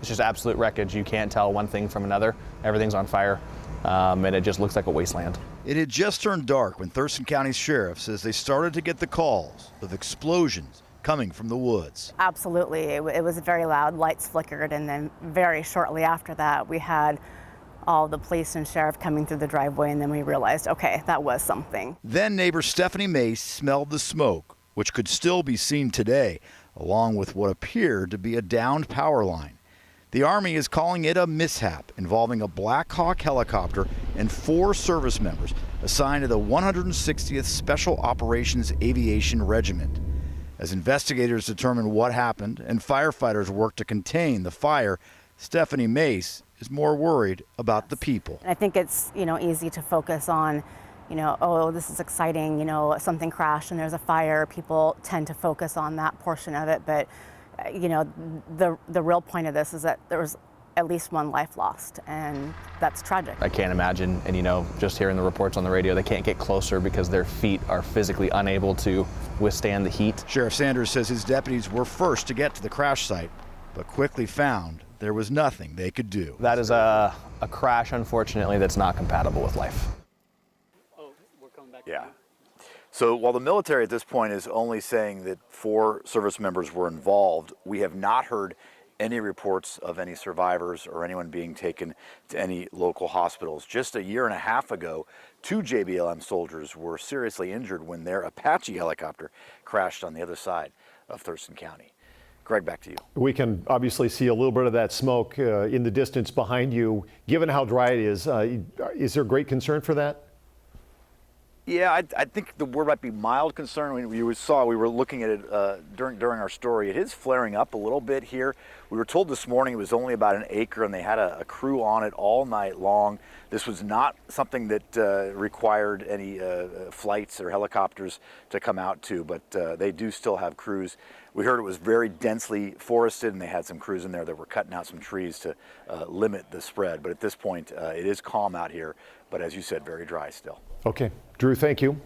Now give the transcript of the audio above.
It's just absolute wreckage. You can't tell one thing from another. Everything's on fire, and it just looks like a wasteland. It had just turned dark when Thurston County Sheriff says they started to get the calls of explosions coming from the woods. Absolutely. It was very loud. Lights flickered, and then very shortly after that, we had all the police and sheriff coming through the driveway, and then we realized, okay, that was something. Then neighbor Stephanie Mace smelled the smoke, which could still be seen today, along with what appeared to be a downed power line. The Army is calling it a mishap involving a Black Hawk helicopter and 4 service members assigned to the 160th Special Operations Aviation Regiment. As investigators determine what happened and firefighters work to contain the fire, Stephanie Mace is more worried about the people. I think it's, easy to focus on, oh, this is exciting, something crashed and there's a fire. People tend to focus on that portion of it, but the real point of this is that there was at least 1 life lost, and that's tragic. I can't imagine, and just hearing the reports on the radio, they can't get closer because their feet are physically unable to withstand the heat. Sheriff Sanders says his deputies were first to get to the crash site, but quickly found there was nothing they could do. That is a crash, unfortunately, that's not compatible with life. Oh, we're coming back. Yeah. So while the military at this point is only saying that 4 service members were involved, we have not heard any reports of any survivors or anyone being taken to any local hospitals. Just a year and a half ago, 2 JBLM soldiers were seriously injured when their Apache helicopter crashed on the other side of Thurston County. Greg, back to you. We can obviously see a little bit of that smoke in the distance behind you. Given how dry it is there great concern for that? Yeah, I think the word might be mild concern. We were looking at it during our story. It is flaring up a little bit here. We were told this morning it was only about an acre, and they had a crew on it all night long. This was not something that required any flights or helicopters to come out to, but they do still have crews. We heard it was very densely forested, and they had some crews in there that were cutting out some trees to limit the spread. But at this point, it is calm out here, but as you said, very dry still. Okay. Drew, thank you.